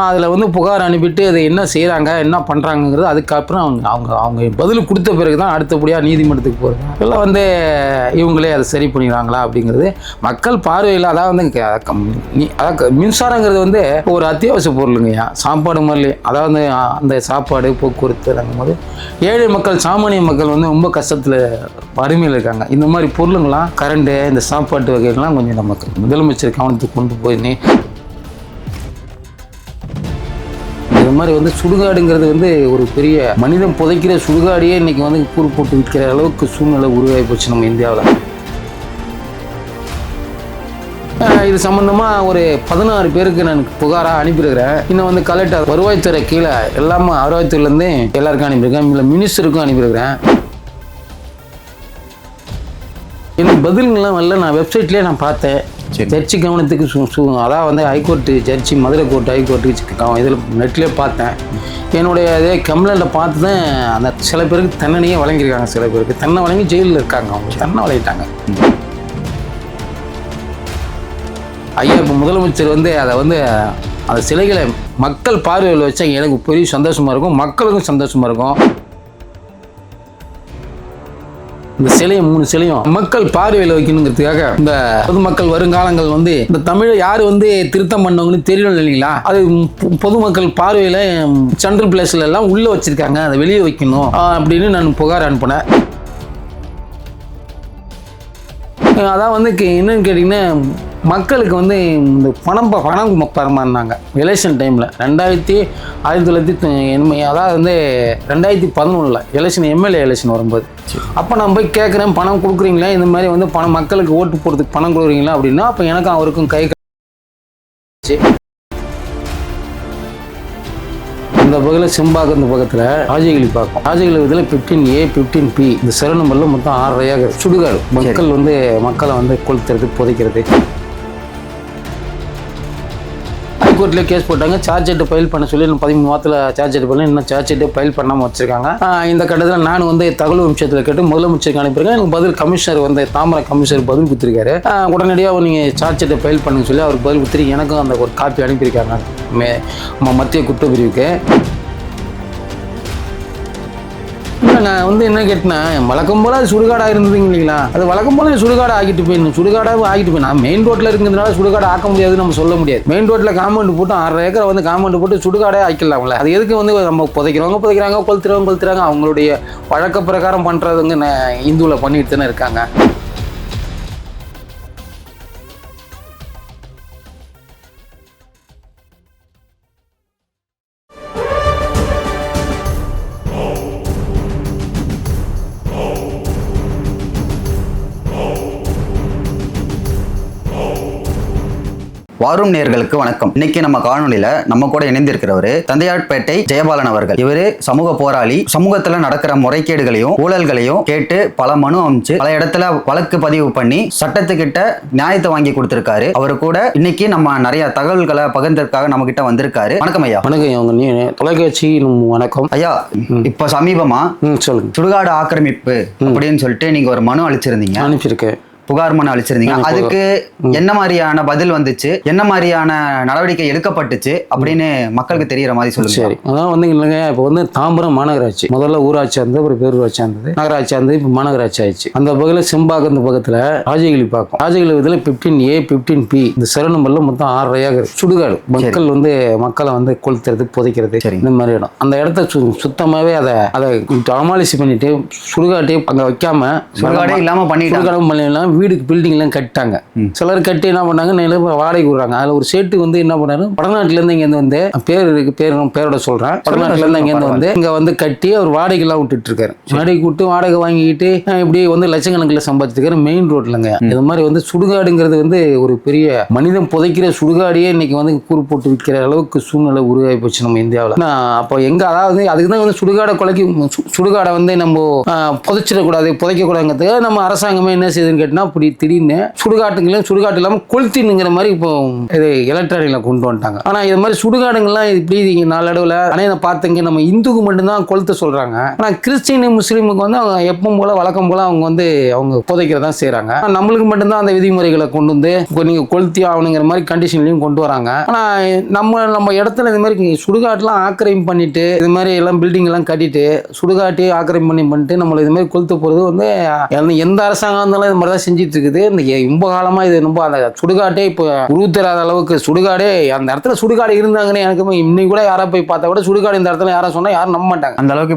அதில் வந்து புகார் அனுப்பிட்டு அதை என்ன செய்கிறாங்க என்ன பண்ணுறாங்கிறது அதுக்கப்புறம் அவங்க அவங்க அவங்க பதில் கொடுத்த பிறகு தான் அடுத்தபடியாக நீதிமன்றத்துக்கு போகிறது. இதெல்லாம் வந்து இவங்களே அதை சரி பண்ணிடுறாங்களா அப்படிங்கிறது மக்கள் பார்வையில். அதாவது மின்சாரங்கிறது வந்து ஒரு அத்தியாவசிய பொருளுங்கய்யா. சாப்பாடு மாதிரி அதாவது அந்த சாப்பாடு போக்குவரத்து போது ஏழை மக்கள் சாமானிய மக்கள் வந்து ரொம்ப கஷ்டத்தில் வறுமையில் இருக்காங்க. இந்த மாதிரி பொருளுங்களாம் கரண்ட்டு இந்த சாப்பாட்டு வகைகள்லாம் கொஞ்சம் நமக்கு முதலமைச்சர் கவனத்துக்கு கொண்டு போய் இது மாதிரி வந்து சுடுகாடுங்கிறது வந்து ஒரு பெரிய மனிதன் புதைக்கிற சுடுகாடியே இன்னைக்கு வந்து கூறு போட்டு விற்கிற அளவுக்கு சூழ்நிலை உருவாகி போச்சு நம்ம இந்தியாவில். இது சம்பந்தமாக ஒரு 16 பேருக்கு நான் புகாராக அனுப்பியிருக்கிறேன். இன்னும் வந்து கலெக்டர் வருவாய்த்துறை கீழே எல்லாமே வருவாய்த்துறையிலேருந்து எல்லாருக்கும் அனுப்பியிருக்கேன். இல்லை மினிஸ்டருக்கும் அனுப்பியிருக்கிறேன். எனக்கு பதில்கள்லாம் வரல. நான் வெப்சைட்லேயே நான் பார்த்தேன். ஜட்ஜி கவனத்துக்கு அதான் வந்து ஹைகோர்ட்டு ஜட்ஜி மதுரை கோர்ட் ஹைகோர்ட்டு இதில் நெட்லேயே பார்த்தேன். என்னுடைய இதே கம்ப்ளைண்ட்டில் பார்த்து தான் அந்த சில பேருக்கு தண்டனையே வழங்கியிருக்காங்க. சில பேருக்கு தண்டனை வழங்கி ஜெயிலில் இருக்காங்க. அவங்க தண்டனை வழங்கிட்டாங்க. ஐயா இப்போ முதலமைச்சர் வந்து அதை வந்து அந்த சிலைகளை மக்கள் பார்வையில் வச்சா எனக்கு பெரிய சந்தோஷமாக இருக்கும், மக்களுக்கும் சந்தோஷமாக இருக்கும். இந்த சிலையும் 3 சிலையும் மக்கள் பார்வையில் வைக்கணுங்கிறதுக்காக இந்த பொதுமக்கள் வருங்காலங்கள் வந்து இந்த தமிழை யார் வந்து திருத்தம் பண்ணவங்கன்னு தெரியணும் இல்லைங்களா? அது பொதுமக்கள் பார்வையில் சென்ட்ரல் பிளேஸ்ல எல்லாம் உள்ள வச்சிருக்காங்க, அதை வெளியே வைக்கணும் அப்படின்னு நான் புகார் அனுப்பினேன். அதான் வந்து என்னன்னு கேட்டிங்கன்னா மக்களுக்கு வந்து இந்த பணம் பரமாறினாங்க எலெக்ஷன் டைமில் 1980 அதாவது வந்து 2011 எலெக்ஷன் எம்எல்ஏ எலெக்ஷன் வரும்போது அப்போ நான் போய் கேட்குறேன், பணம் கொடுக்குறீங்களா? இந்த மாதிரி வந்து பணம் மக்களுக்கு ஓட்டு போடுறதுக்கு பணம் கொடுக்குறீங்களா அப்படின்னா அப்போ எனக்கும் அவருக்கும் கை கழிச்சு இந்த பகுதியில் செம்பாக்கம் இந்த பக்கத்தில் ராஜகிளி பார்க்கும். ராஜகிளி இதில் 15A 15P இந்த செல் நம்பரில் மொத்தம் 6 ஏக்கர் சுடுகாடு. மக்கள் வந்து மக்களை வந்து கொளுத்துறது புதைக்கிறது. ஹைகோர்ட்லேயே கேஸ் போட்டாங்க. சார்ஜ் ஷீட்டு ஃபைல் பண்ண சொல்லி 13 மாதத்தில் சார்ஜ் ஷீட் பண்ணி இன்னும் சார்ஜ் ஷீட்டு ஃபைல் பண்ணாமல் வச்சுருக்காங்க. இந்த கட்டத்தில் நான் வந்து தகவல் விஷயத்தில் கேட்டு முதலமைச்சருக்கு அனுப்பியிருக்கேன். எனக்கு பதில் கமிஷனர் வந்து தாமரை கமிஷனர் பதில் கொடுத்துருக்காரு. உடனடியாக நீங்கள் சார்ஜ் ஷீட்டை ஃபைல் பண்ணுங்க சொல்லி அவருக்கு பதில் கொடுத்துரு. எனக்கும் அந்த ஒரு காப்பி அனுப்பியிருக்காங்க மத்திய குற்றப்பிரிவுக்கு. நான் வந்து என்ன கேட்டேன், வழக்கம் போல அது சுடுகாடாக இருந்ததுங்க இல்லைங்களா? அது வழக்கம் போல சுடுகாடு ஆகிட்டு போயிடணும், சுடுகாடாக ஆகிட்டு போய் நான் மெயின் ரோட்டில் இருக்கிறதுனால சுடுகாடு ஆக்க முடியாதுன்னு நம்ம சொல்ல முடியாது. மெயின் ரோட்டில் காம்பவுண்ட் போட்டு 6 ஏக்கரை வந்து காம்பவுண்ட் போட்டு சுடுகாடே ஆக்கிடலாம்ல. அது எதுக்கு வந்து நம்ம புதைக்கிறாங்க கொளுத்துறவங்க அவங்களுடைய வழக்க பிரகாரம் பண்ணுறதுங்க இந்துவில் பண்ணிட்டு தானே இருக்காங்க. வாரும் நேயர்களுக்கு வணக்கம். இன்னைக்கு நம்ம காணொலியில நம்ம கூட இணைந்திருக்கிறவரு தந்தையார்பேட்டை ஜெயபாலன் அவர்கள். இவரு சமூக போராளி. சமூகத்துல நடக்கிற முறைகேடுகளையும் ஊழல்களையும் கேட்டு பல மனு அமைச்சு பல இடத்துல வழக்கு பதிவு பண்ணி சட்டத்துக்கிட்ட நியாயத்தை வாங்கி கொடுத்திருக்காரு. அவரு கூட இன்னைக்கு நம்ம நிறைய தகவல்களை பகிர்ந்ததுக்காக நம்ம கிட்ட வந்திருக்காரு. வணக்கம் ஐயா. வணக்கம் தொலைக்காட்சி வணக்கம் ஐயா. இப்ப சமீபமா சொல்லுங்க, சுடுகாடு ஆக்கிரமிப்பு அப்படின்னு சொல்லிட்டு நீங்க ஒரு மனு அளிச்சிருந்தீங்க. அனுப்பிச்சிருக்கேன். புகார் மனு அளிச்சிருந்தீங்க. அதுக்கு என்ன மாதிரியான பதில் வந்துச்சு, என்ன மாதிரியான நடவடிக்கை எடுக்கப்பட்டுச்சு அப்படின்னு மக்களுக்கு தெரியற மாதிரி சொல்லுங்க. சரி, அதான் வந்து இல்லைங்க, இப்போ வந்து தாம்பரம் மாநகராட்சி முதல்ல ஊராட்சி இருந்தது, அப்புறம் பேரூராட்சி இருந்தது, நகராட்சி இருந்தது, இப்போ மாநகராட்சி ஆயிடுச்சு. அந்த பகுதியில் செம்பாக்கம் இந்த பக்கத்தில் ராஜகிளி பார்க்கும். ராஜகிளி இதில் 15A 15P இந்த செல் நம்பரில் மொத்தம் 6 ஏக்கர் சுடுகாடு. மக்கள் வந்து மக்களை வந்து கொளுத்துறது புதைக்கிறது இந்த மாதிரி இடம். அந்த இடத்த சுத்தமாகவே அதை அமாலிசி பண்ணிட்டு சுடுகாட்டையும் அங்கே வைக்காம சுடுகாடே இல்லாமல் பண்ணிட்டு வீடுக்கு பில்டிங் எல்லாம் கட்டாங்க. சிலர் கட்டி என்ன பண்ணாங்க, வாடகை விடுறாங்க. அதுல ஒரு சேட்டு வந்து என்ன பண்ணாரு, வடநாட்டுல இருந்து இங்க வந்து பேர் இருக்கு, பேரோட சொல்றேன், வடநாட்டுல இருந்து இங்க வந்து இங்க வந்து கட்டி அவர் வாடகை எல்லாம் விட்டுட்டு இருக்காரு. வாடகை விட்டு வாடகை வாங்கிட்டு இப்படி வந்து லட்சக்கணக்கில் சம்பாதிச்சிருக்காரு மெயின் ரோட்லங்க. இது மாதிரி வந்து சுடுகாடுங்கிறது வந்து ஒரு பெரிய மனிதன் புதைக்கிற சுடுகாடியே இன்னைக்கு வந்து கூறு போட்டு விற்கிற அளவுக்கு சூழ்நிலை உருவாகி போச்சு நம்ம இந்தியாவில். அப்போ எங்க அதாவது அதுக்குதான் வந்து சுடுகாடை கொலைக்கு சுடுகாடை வந்து நம்ம புதைச்சிடக்கூடாது, புதைக்க கூடாதுங்கிறதுக்காக நம்ம அரசாங்கமே என்ன செய்யுதுன்னு கேட்டா என்ன இப்படி திடீர்னு சுடுகாட்டு இல்லாமல் கொளுத்தினுங்கிற மாதிரி இப்போ இது எலக்ட்ரானிக்கில் கொண்டு வந்துட்டாங்க. ஆனால் இது மாதிரி சுடுகாடுங்கள்லாம் இப்படி நாளடைவில் ஆனால் பார்த்தீங்க நம்ம இந்துக்கு மட்டும்தான் கொளுத்த சொல்கிறாங்க. ஆனால் கிறிஸ்டின் முஸ்லீமுக்கு வந்து அவங்க எப்பவும் போல வழக்கம் போல அவங்க வந்து அவங்க புதைக்கிறதா செய்கிறாங்க. நம்மளுக்கு மட்டும்தான் அந்த விதிமுறைகளை கொண்டு வந்து நீங்கள் கொளுத்தி ஆகணுங்கிற மாதிரி கண்டிஷன்லையும் கொண்டு வராங்க. ஆனால் நம்ம இடத்துல இது மாதிரி சுடுகாட்டெலாம் ஆக்கிரமிப்பு பண்ணிட்டு இது மாதிரி எல்லாம் பில்டிங் எல்லாம் கட்டிட்டு சுடுகாட்டி ஆக்கிரமிப்பு பண்ணிட்டு நம்மளை இது மாதிரி கொளுத்த போகிறது வந்து எந்த அரசாங்கம் இருந்தாலும் இது மாதிரி தான் செஞ்சுட்டு இருக்குது. இந்த ரொம்ப காலமாக இது ரொம்ப அந்த சுடுகாட்டே இப்போ உருவத்தராத அளவுக்கு சுடுகாடே அந்த இடத்துல சுடுகாடு இருந்தாங்கன்னு எனக்கு இன்னைக்கு கூட யாரா போய் பார்த்தா கூட சுடுகாடு இந்த இடத்துல யாரும் சொன்னா யாரும் நம்ப மாட்டாங்க. அந்த அளவுக்கு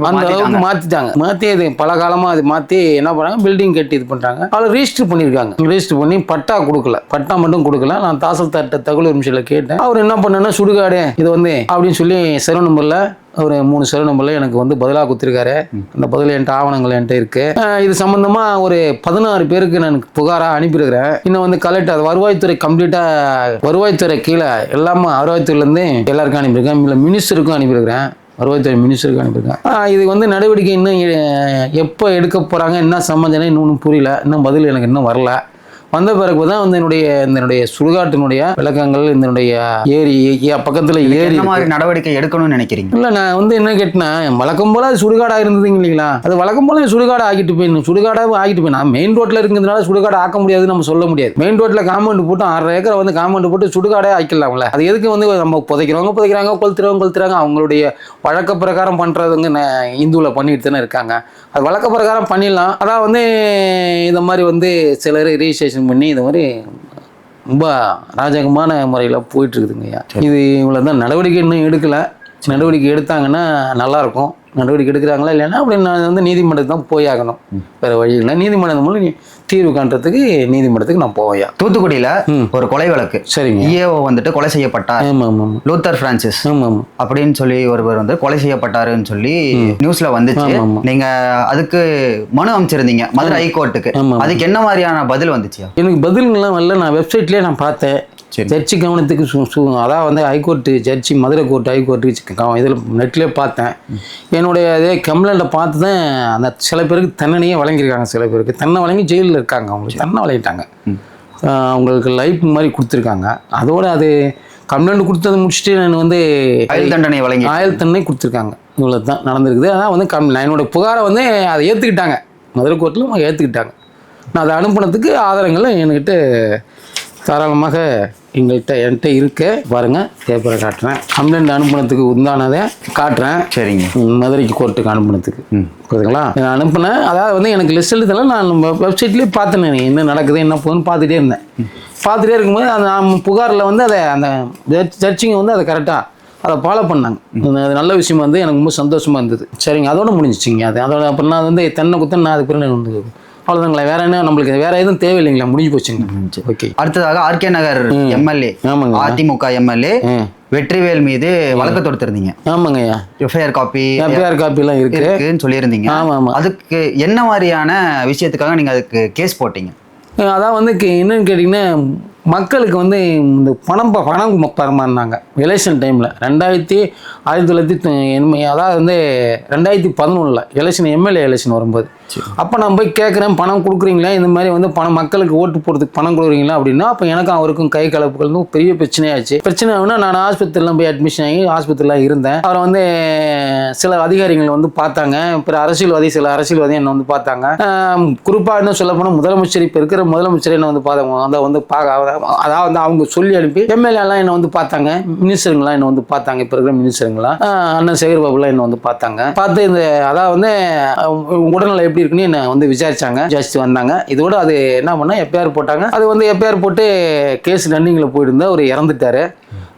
மாத்தி இது பல காலமா அது மாத்தி என்ன பண்ணாங்க பில்டிங் கட்டி இது பண்றாங்க. அவளை ரிஜிஸ்டர் பண்ணிருக்காங்க. ரிஜிஸ்டர் பண்ணி பட்டா கொடுக்கல, பட்டா மட்டும் கொடுக்கல. நான் தாசில்தார்ட்ட தகவல் உரிமையில கேட்டேன். அவர் என்ன பண்ணா சுடுகாடு இது வந்து அப்படின்னு சொல்லி சர்வ நம்பர்ல ஒரு 3 சர்வ நம்பர்ல எனக்கு வந்து பதிலாக கொடுத்துருக்காரு. அந்த பதில் என்கிட்ட ஆவணங்கள் என்கிட்ட இருக்கு. இது சம்பந்தமா ஒரு 16 பேருக்கு நான் புகாரா அனுப்பியிருக்கிறேன். இன்னும் வந்து கலெக்டர் வருவாய்த்துறை கம்ப்ளீட்டா வருவாய்த்துறை கீழே எல்லாமே வருவாய்த்துறையில இருந்து எல்லாருக்கும் அனுப்பியிருக்கேன். இல்லை மினிஸ்டருக்கும் அனுப்பியிருக்கிறேன். வருவாய்த்துறை மினிஸ்டருக்கு அனுப்பியிருக்கேன். இது வந்து நடவடிக்கை இன்னும் எப்போ எடுக்க போறாங்க, என்ன சம்மந்தம் இன்னும் புரியல. இன்னும் பதில் எனக்கு இன்னும் வரல. வந்த பிறகு தான் வந்து என்னுடைய சுடுகாட்டினுடைய விளக்கங்கள் இதனுடைய ஏரி பக்கத்துல ஏரி மாதிரி நடவடிக்கை எடுக்கணும்னு நினைக்கிறீங்க? இல்ல நான் வந்து என்ன கேட்டேன்னா வழக்கம் போல அது சுடுகாடா இருந்ததுங்க இல்லைங்களா, அது வழக்கம் போல சுடுகாடு ஆகிட்டு போயிடணும். சுடுகாடாக ஆகிட்டு போயிடும். மெயின் ரோட்ல இருக்கிறதுனால சுடுகாடு ஆக்க முடியாதுன்னு நம்ம சொல்ல முடியாது. மெயின் ரோட்ல காம்பவுண்ட் போட்டு 6 ஏக்கரை வந்து காம்பவுண்ட் போட்டு சுடுகாடே ஆக்கிடலாம்ல. அது எதுக்கு வந்து நம்ம புதைக்கிறாங்க கொளுத்துறவங்க அவங்களுடைய வழக்க பிரகாரம் பண்றதுங்க இந்துல பண்ணிட்டு தானே இருக்காங்க. அது வழக்க பிரகாரம் பண்ணிடலாம். அதான் வந்து இந்த மாதிரி வந்து சிலர் ரிஜிஸ்ட்ரேஷன் பண்ணி இது மாதிரி ரொம்ப அராஜகமான முறையில் போயிட்டு இருக்குதுங்கய்யா. இது இவ்வளோ தான். நடவடிக்கை இன்னும் எடுக்கலை. நடவடிக்கை எடுத்தாங்கன்னா நல்லாயிருக்கும். நடவடிக்கை எடுக்கிறாங்களா இல்லைன்னா அப்படி நான் வந்து நீதிமன்றத்துக்கு தான் போய் ஆகணும். வேறு வழி இல்லை. நீதிமன்றம் மூலம் தீர்வு காண்றதுக்கு நீதிமன்றத்துக்கு நான் போவேன். தூத்துக்குடியில் ஒரு கொலை வழக்கு. சரிங்க. EAO வந்துட்டு கொலை செய்யப்பட்டார். லூத்தர் பிரான்சிஸ் அப்படின்னு சொல்லி ஒருவர் வந்து கொலை செய்யப்பட்டாருன்னு சொல்லி நியூஸ்ல வந்துச்சு. நீங்க அதுக்கு மனு அமைச்சிருந்தீங்க மதுரை ஹைகோர்ட்டுக்கு. அதுக்கு என்ன மாதிரியான பதில் வந்துச்சு? எனக்கு பதில்கள்லாம் வரல. நான் வெப்சைட்லேயே நான் பார்த்தேன். ஜட்ஜி கவனத்துக்கு அதான் வந்து ஹைகோர்ட்டு ஜட்ஜி மதுரை கோர்ட் ஹைகோர்ட்டு இதில் நெட்லேயே பார்த்தேன். என்னுடைய இதே கம்ப்ளைண்ட்டை பார்த்து தான் அந்த சில பேருக்கு தண்டனையே வழங்கியிருக்காங்க. சில பேருக்கு தண்டனை வழங்கி ஜெயிலில் இருக்காங்க. அவங்களுக்கு தண்டனை வழங்கிட்டாங்க. அவங்களுக்கு லைஃப் மாதிரி கொடுத்துருக்காங்க. அதோடு அது கம்ப்ளைண்ட் கொடுத்தது முடிச்சுட்டு நான் வந்து ஆயுள் தண்டனை கொடுத்துருக்காங்க. இவ்வளோ தான் நடந்திருக்குது. அதான் வந்து என்னோடய புகாரை வந்து அதை ஏற்றுக்கிட்டாங்க. மதுரை கோர்ட்டில் ஏற்றுக்கிட்டாங்க. நான் அதை அனுப்புனதுக்கு ஆதாரங்களும் என்கிட்ட தாராளமாக என்கிட்ட இருக்கு. பாருங்க, பேப்பரை காட்டுறேன். கம்ப்ளைண்ட் அனுப்புனதுக்கு உண்டானதை காட்டுறேன். சரிங்க. மதுரைக்கு கோர்ட்டுக்கு அனுப்புனதுக்கு புரியுதுங்களா. நான் அனுப்புனேன். அதாவது வந்து எனக்கு லிஸ்ட் எழுதலாம். நான் வெப்சைட்லேயே பார்த்தேன். என்ன நடக்குது என்ன போகுதுன்னு பார்த்துட்டே இருந்தேன். பார்த்துட்டே இருக்கும்போது அந்த புகாரில் வந்து அதை அந்த ஜட்ஜிங்க வந்து அதை கரெக்டாக அதை ஃபாலோ பண்ணாங்க. அது நல்ல விஷயம் வந்து எனக்கு ரொம்ப சந்தோஷமாக இருந்தது. சரிங்க, அதோட முடிஞ்சிச்சிங்க. அதோட அப்புறம் நான் வந்து தென்னை குத்தன் நான் அதுக்கு பிறகு வந்து அவ்வளோதாங்களா. வேற என்ன நம்மளுக்கு வேற எதுவும் தேவையில்லைங்களா, முடிஞ்சு போச்சுங்க. ஓகே. அடுத்ததாக ஆர்கே நகர் எம்எல்ஏ அதிமுக எம்எல்ஏ வெற்றிவேல் மீது வழக்கு தொடுத்திருந்தீங்க. ஆமாங்கய்யா. எஃப்ஐஆர் காப்பி எல்லாம் இருக்குன்னு சொல்லியிருந்தீங்க. ஆமா. அதுக்கு என்ன மாதிரியான விஷயத்துக்காக நீங்க அதுக்கு கேஸ் போட்டீங்க? அதான் வந்து என்னன்னு கேட்டிங்கன்னா மக்களுக்கு வந்து இந்த பணம் பரமாறினாங்க எலெக்ஷன் டைமில் 1980 அதாவது வந்து 2011 எலெக்ஷன் எம்எல்ஏ எலெக்ஷன் வரும்போது அப்போ நான் போய் கேட்குறேன், பணம் கொடுக்குறீங்களா, இந்த மாதிரி வந்து பணம் மக்களுக்கு ஓட்டு போடுறதுக்கு பணம் கொடுக்குறீங்களா அப்படின்னா அப்போ எனக்கும் அவருக்கும் கை கலப்புகள் பெரிய பிரச்சனையாச்சு. பிரச்சனை ஆகுனா நான் ஆஸ்பத்திரிலாம் போய் அட்மிஷன் ஆகி ஆஸ்பத்திரிலாம் இருந்தேன். அவரை வந்து சில அதிகாரிகள் வந்து பார்த்தாங்க. அப்புறம் சில அரசியல்வாதி என்னை வந்து பார்த்தாங்க. குறிப்பாக இன்னும் சொல்ல போனால் முதலமைச்சர் இப்போ இருக்கிற முதலமைச்சர் என்ன வந்து பார்த்தாங்க. வந்து அதாவது அவங்க சொல்லி அனுப்பி எம்எல்ஏலாம் என்னை வந்து பார்த்தாங்க. மினிஸ்டருங்களாம் என்னை வந்து பார்த்தாங்க. இப்போ இருக்கிற மினிஸ்டருங்களாம் அண்ணன் சேகர் பாபுலாம் என்னை வந்து பார்த்தாங்க. பார்த்து இந்த அதாவது வந்து உடல்நிலை எப்படி இருக்குன்னு என்ன வந்து விசாரிச்சாங்க. ஜட்ஜ் வந்தாங்க. இதோட அது என்ன பண்ணா எஃப்ஐஆர் போட்டாங்க. அது வந்து எஃப்ஐஆர் போட்டு கேஸ் ரன்னிங்கில் போயிட்டு இருந்தா அவர் இறந்துட்டாரு.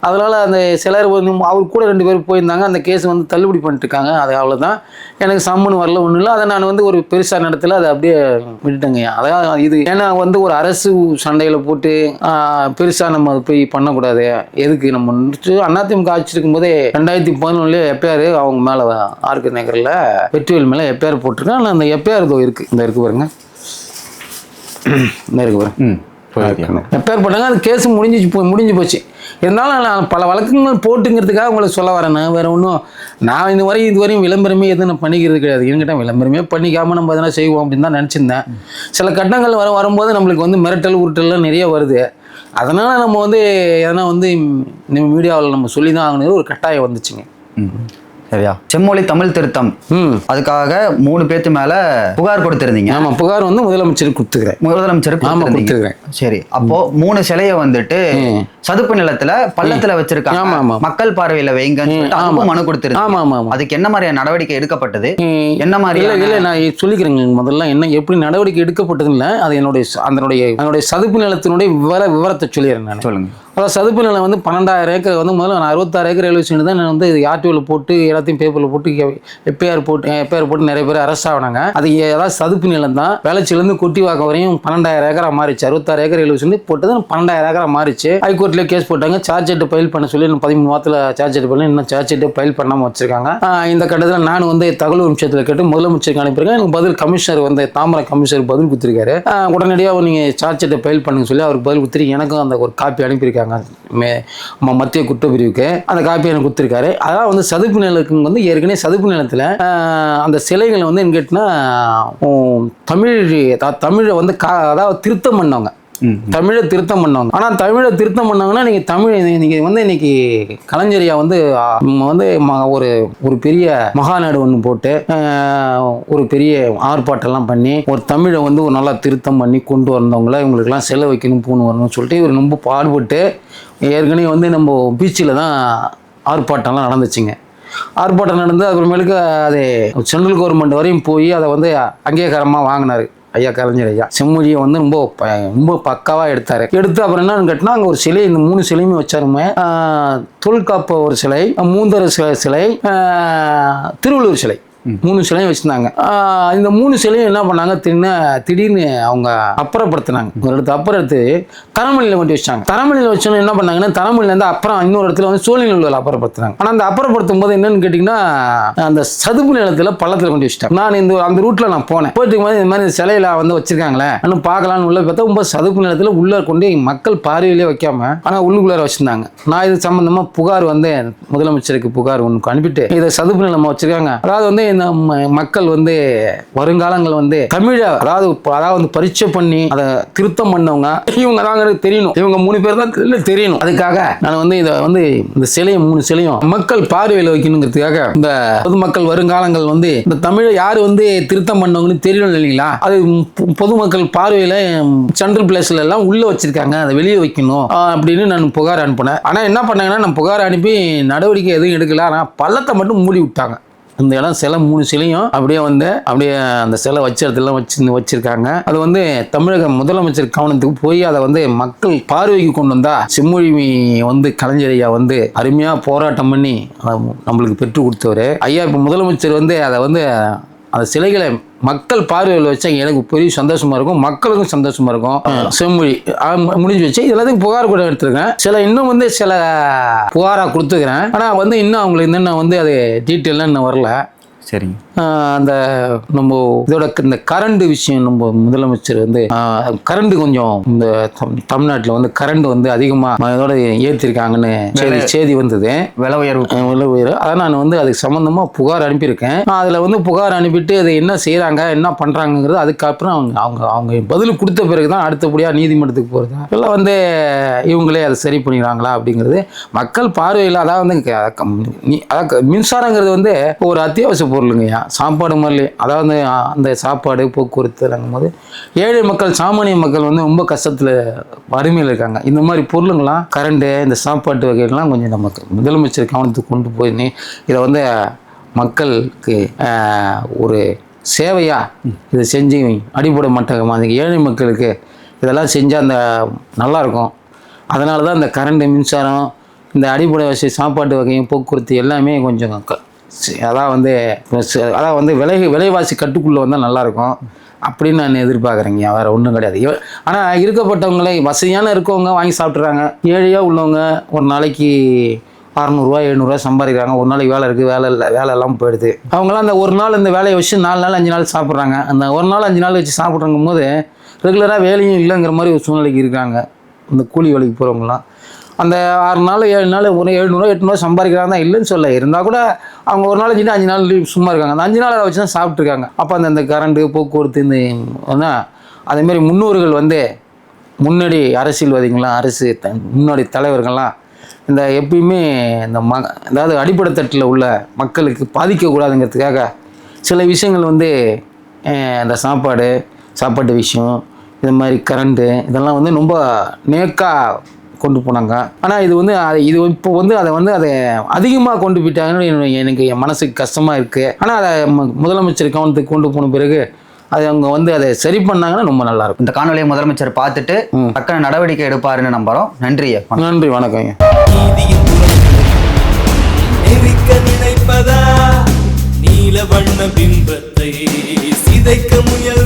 அதனால அந்த சிலர் வந்து அவர் கூட 2 பேர் போயிருந்தாங்க. அந்த கேஸ் வந்து தள்ளுபடி பண்ணிட்டு இருக்காங்க. அது அவ்வளோதான். எனக்கு சம்மன் வரல, ஒன்றும் இல்லை. அதை நான் வந்து ஒரு பெருசாக நடத்தல, அதை அப்படியே விட்டுட்டேங்க. அதாவது இது ஏன்னா வந்து ஒரு அரசு சண்டையில் போட்டு பெருசாக நம்ம அதை போய் பண்ணக்கூடாது. எதுக்கு நம்ம அதிமுக ஆட்சி இருக்கும் போதே 2011 எஃப்ஐஆர் அவங்க மேலே ஆர்கே நகரில் வெற்றிவேல் மேலே எஃப்ஐஆர் போட்டிருக்கேன். ஆனால் அந்த எஃப்ஐஆர் இதோ இருக்கு. இந்த இருக்கு பாருங்க, இந்த இருக்கு பாருங்க. எஃப்ஐஆர் போட்டாங்க. அது கேஸ் முடிஞ்சு போச்சு. இருந்தாலும் நான் பல வழக்கங்கள் போட்டுங்கிறதுக்காக உங்களை சொல்ல வரேன். நான் வேறு ஒன்றும் நான் இதுவரையும் விளம்பரமே எதுவும் நான் பண்ணிக்கிறது கிடையாது. என்கிட்ட விளம்பரமே பண்ணிக்காமல் நம்ம எதனா செய்வோம் அப்படின்னு தான் நினச்சிருந்தேன். சில கட்டங்கள் வரும்போது நம்மளுக்கு வந்து மிரட்டல் உருட்டல்லாம் நிறைய வருது. அதனால் நம்ம வந்து எதனா வந்து மீடியாவில் நம்ம சொல்லி தான் ஆகணும் ஒரு கட்டாயம் வந்துச்சுங்க. சரியா? செம்மொழி தமிழ் திருத்தம் அதுக்காக 3 பேத்து மேல புகார் கொடுத்திருந்தீங்க. ஆமா, புகார் வந்து முதலமைச்சருக்கு கொடுத்துக்கிறேன். சரி, அப்போ 3 சிலையை வந்துட்டு சதுப்பு நிலத்துல பள்ளத்துல வச்சிருக்காங்க, மக்கள் பார்வையில வைங்கன்னு மனு கொடுத்திருந்தீங்க. ஆமா, அதுக்கு என்ன மாதிரியான நடவடிக்கை எடுக்கப்பட்டது? என்ன மாதிரி? இல்ல நான் சொல்லிக்கிறேங்க. முதல்ல என்ன எப்படி நடவடிக்கை எடுக்கப்பட்டது இல்லை, அது என்னுடைய சதுப்பு நிலத்தினுடைய விவரத்தை சொல்லிடுறேன் நான். சொல்லுங்க. அதாவது சதுப்பு நிலம் வந்து 12,000 ஏக்கர் வந்து முதல்ல நான் 66 ஏக்கர் எழுதி தான் நான் வந்து ஆர்டிஓவில் போட்டு எல்லாத்தையும் பேப்பரில் போட்டு எஃப்ஐஆர் போட்டு நிறைய பேர் அரெஸ்ட் ஆகினாங்க. அது ஏதாவது சதுப்பு நிலம் தான். வேளச்சேரிலேருந்து கொட்டிவாக்கம் வரையும் 12,000 ஏக்கராக மாறிச்சு. 66 ஏக்கர் எழுதி போட்டது 12,000 ஏக்கராக மாறிச்சு. ஹைகோர்ட்ல கேஸ் போட்டாங்க. சார்ஜ் ஷீட் ஃபைல் பண்ண சொல்லி 13 மாதத்தில் சார்ஜ் ஷீட் பண்ணி இன்னும் சார்ஜ் ஷீட்டை ஃபைல் பண்ணாமல் வச்சிருக்காங்க. இந்த கட்டத்தில் நான் வந்து தகவல் விஷயத்தில் கேட்டு முதலமைச்சருக்கு அனுப்பியிருக்கேன். எனக்கு பதில் கமிஷனர் வந்து தாமரை கமிஷனர் பதில் கொடுத்துருக்காரு. உடனடியாக நீங்கள் சார்ஜ் ஷீட்டை ஃபைல் பண்ணுங்க சொல்லி அவருக்கு பதில் கொடுத்துட்டு எனக்கும் அந்த ஒரு காப்பி அனுப்பியிருக்காங்க மத்திய குற்றப்பிரிவுக்கு. அந்த காப்பி எனக்கு கொடுத்துருக்காரு. அதான் வந்து சதுப்பு நிலத்துக்கு வந்து ஏற்கனவே சதுப்பு நிலத்தில் அந்த சிலைகளை வந்து என்ன கேட்டினா தமிழை வந்து அதாவது திருத்தம் பண்ணவங்க, தமிழை திருத்தம் பண்ணவங்க. ஆனால் தமிழை திருத்தம் பண்ணவங்கன்னா நீங்கள் வந்து இன்னைக்கு கலைஞரியா வந்து ஒரு பெரிய மகாநாடு ஒன்று போட்டு ஒரு பெரிய ஆர்ப்பாட்டம்லாம் பண்ணி ஒரு தமிழை வந்து ஒரு நல்லா திருத்தம் பண்ணி கொண்டு வந்தவங்கள இவங்களுக்கெல்லாம் செலவு வைக்கணும் பூணு வரணும்னு சொல்லிட்டு இவர் ரொம்ப பாடுபட்டு ஏற்கனவே வந்து நம்ம பீச்சில் தான் ஆர்ப்பாட்டம்லாம் நடந்துச்சுங்க. ஆர்ப்பாட்டம் நடந்து அப்புறமேலுக்கு அது சென்ட்ரல் கவர்மெண்ட் வரையும் போய் அதை வந்து அங்கீகாரமாக வாங்கினார் ஐயா கலைஞர் ஐயா. செம்மொழியை வந்து ரொம்ப பக்காவாக எடுத்து அப்புறம் என்னன்னு கேட்டினா அங்கே ஒரு சிலை, இந்த 3 சிலையுமே வச்சாருமே. தொல்காப்பு ஒரு சிலை, மூந்தர் சிலை, திருவள்ளுவர் சிலை, 3 சிலையும் வச்சிருந்தாங்க. இந்த 3 சிலையும் என்ன பண்ணாங்க, திடீர்னு அவங்க அப்புறப்படுத்தினாங்க. ஒரு இடத்துல அப்புறத்து தரமணியில் கொண்டு வச்சாங்க. தரமணியில் வச்சோன்னு என்ன பண்ணாங்கன்னா தரமணிலேருந்து அப்புறம் இன்னொரு இடத்துல வந்து சோழிநல்லூரில் அப்புறப்படுத்தினாங்க. ஆனால் அந்த அப்புறப்படுத்தும் போது என்னன்னு கேட்டிங்கன்னா அந்த சதுப்பு நிலத்தில் பள்ளத்தில் கொண்டு வச்சுட்டாங்க. நான் அந்த ரூட்டில் நான் போனேன். போயிட்டு போது இந்த மாதிரி சிலையில வந்து வச்சிருக்காங்களே இன்னும் பார்க்கலான்னு உள்ள பார்த்தா ரொம்ப சதுப்பு நிலத்தில் உள்ளே கொண்டு மக்கள் பார்வையிலே வைக்காம ஆனால் உள்ளுக்குள்ளார வச்சிருந்தாங்க. நான் இது சம்பந்தமாக புகார் வந்து முதலமைச்சருக்கு புகார் ஒன்று அனுப்பிட்டு இதை சதுப்பு நிலமாக வச்சிருக்காங்க. அதாவது வந்து மக்கள் வந்து வருங்காலங்கள் வந்து தமிழ அதாவது பரீட்சை பண்ணி அதை திருத்தம் பண்ணவங்க இவங்க தான் தெரியணும். இவங்க 3 பேர் தான் தெரியணும். அதுக்காக நான் வந்து இதை வந்து இந்த சிலையை 3 சிலையும் மக்கள் பார்வையில் வைக்கணுங்கிறதுக்காக இந்த பொதுமக்கள் வருங்காலங்கள் வந்து இந்த தமிழை யாரு வந்து திருத்தம் பண்ணவங்கன்னு தெரியணும் இல்லைங்களா, அது பொதுமக்கள் பார்வையில சென்ட்ரல் பிளேஸ்ல எல்லாம் உள்ள வச்சிருக்காங்க, அதை வெளியே வைக்கணும் அப்படின்னு நான் புகார் அனுப்பினேன். ஆனா என்ன பண்ணாங்கன்னா நான் புகார் அனுப்பி நடவடிக்கை எதுவும் எடுக்கல. ஆனா பள்ளத்தை மட்டும் மூடி விட்டாங்க. இந்த இடம் சிலை 3 சிலையும் அப்படியே அந்த சிலை வச்ச இடத்துல வச்சிருக்காங்க. அது வந்து தமிழக முதலமைச்சர் கவனத்துக்கு போய் அதை வந்து மக்கள் பார்வைக்கு கொண்டு வந்தா செம்மொழி வந்து கலைஞர் ஐயா வந்து அருமையா போராட்டம் பண்ணி நம்மளுக்கு பெற்று கொடுத்தவர் ஐயா. இப்போ முதலமைச்சர் வந்து அதை வந்து அந்த சிலைகளை மக்கள் பார்வையில் வச்சா எனக்கு பெரிய சந்தோஷமா இருக்கும், மக்களுக்கும் சந்தோஷமா இருக்கும். செம்மொழி முடிஞ்சு வச்சு எல்லாத்தையும் புகார் கூட எடுத்துருக்கேன். இன்னும் வந்து சில புகாராக கொடுத்துக்கிறேன். ஆனால் வந்து இன்னும் அவங்களுக்கு இன்னும் வந்து அது டீட்டெயிலாம் இன்னும் வரல. சரிங்க. அந்த நம்ம இதோட இந்த கரண்ட் விஷயம் நம்ம முதலமைச்சர் வந்து கரண்ட் கொஞ்சம் இந்த தமிழ்நாட்டில் வந்து கரண்ட் வந்து அதிகமாக இதோட ஏற்றிருக்காங்கன்னு செய்தி வந்தது. விலை உயர்வு. அதான் நான் வந்து அதுக்கு சம்மந்தமாக புகார் அனுப்பியிருக்கேன். அதில் வந்து புகார் அனுப்பிட்டு அதை என்ன செய்கிறாங்க என்ன பண்ணுறாங்கிறது அதுக்கப்புறம் அவங்க பதில் கொடுத்த பிறகு தான் அடுத்தபடியாக நீதிமன்றத்துக்கு போகிறது. இதெல்லாம் வந்து இவங்களே அதை சரி பண்ணிடுறாங்களா அப்படிங்கிறது மக்கள் பார்வையில். அதாவது வந்து மின்சாரங்கிறது வந்து ஒரு அத்தியாவசிய பொருளுங்கய்யா. சாப்பாடு மாதிரி அதாவது அந்த சாப்பாடு போக்குவரத்துங்கும் போது ஏழை மக்கள் சாமானிய மக்கள் வந்து ரொம்ப கஷ்டத்தில் வறுமையில் இருக்காங்க. இந்த மாதிரி பொருளுங்களாம் கரண்ட்டு இந்த சாப்பாட்டு வகைகள்லாம் கொஞ்சம் நமக்கு முதலமைச்சர் கவனத்துக்கு கொண்டு போய் இதை வந்து மக்களுக்கு ஒரு சேவையாக இதை செஞ்சு அடிப்படை மட்டம் அந்த ஏழை மக்களுக்கு இதெல்லாம் செஞ்சால் அந்த நல்லாயிருக்கும். அதனால தான் இந்த கரண்ட்டு மின்சாரம் இந்த அடிப்படை வசதி சாப்பாட்டு வகையும் போக்குவரத்து எல்லாமே கொஞ்சம் அதான் வந்து விலைவாசி கட்டுக்குள்ளே வந்தால் நல்லாயிருக்கும் அப்படின்னு நான் எதிர்பார்க்குறேங்க. வேறு ஒன்றும் கிடையாது. ஆனால் இருக்கப்பட்டவங்களே வசதியான இருக்கவங்க வாங்கி சாப்பிட்றாங்க. ஏழையாக உள்ளவங்க ஒரு நாளைக்கு 600 700 சம்பாதிக்கிறாங்க. ஒரு நாளைக்கு வேலை இருக்குது, வேலை இல்லை, வேலை எல்லாம் போயிடுது. அவங்களாம் அந்த ஒரு நாள் இந்த வேலையை வச்சு 4 நாள் 5 நாள் சாப்பிட்றாங்க. அந்த ஒரு நாள் 5 நாள் வச்சு சாப்பிட்றங்கும் போது ரெகுலராக வேலையும் இல்லைங்கிற மாதிரி ஒரு சூழ்நிலைக்கு இருக்காங்க இந்த கூலி வேலைக்கு போகிறவங்களாம். அந்த 6 நாள் 7 நாள் ஒரு 700 800 சம்பாதிக்கிறாங்க தான் இல்லைன்னு சொல்ல. இருந்தால் கூட அவங்க ஒரு நாள் செஞ்சு 5 நாள் லீவ் சும்மா இருக்காங்க. அந்த 5 நாள் அதை வச்சு தான் சாப்பிட்ருக்காங்க. அப்போ அந்த கரண்ட்டு போக்குவரத்து இந்த அதேமாரி முன்னோர்கள் வந்து முன்னாடி அரசியல்வாதிகள்லாம் முன்னாடி தலைவர்கள்லாம் இந்த எப்பயுமே இந்த அதாவது அடிப்படை தட்டில் உள்ள மக்களுக்கு பாதிக்கக்கூடாதுங்கிறதுக்காக சில விஷயங்கள் வந்து இந்த சாப்பாட்டு விஷயம் இது மாதிரி கரண்ட்டு இதெல்லாம் வந்து ரொம்ப நேக்காக கொண்டு போனாங்க. ஆனால் இது வந்து இப்போ வந்து அதை அதிகமாக கொண்டு போயிட்டாங்கன்னு எனக்கு என் மனசுக்கு கஷ்டமாக இருக்குது. ஆனால் அதை முதலமைச்சர் கவனத்துக்கு கொண்டு போன பிறகு அது அவங்க வந்து அதை சரி பண்ணாங்கன்னா ரொம்ப நல்லா இருக்கும். இந்த காணொலியை முதலமைச்சர் பார்த்துட்டு தக்க நடவடிக்கை எடுப்பாருன்னு நம்புறோம். நன்றி. நன்றி, வணக்கம். நினைப்பதா நீல வண்ண பிம்பத்தை சிதைக்க முயல்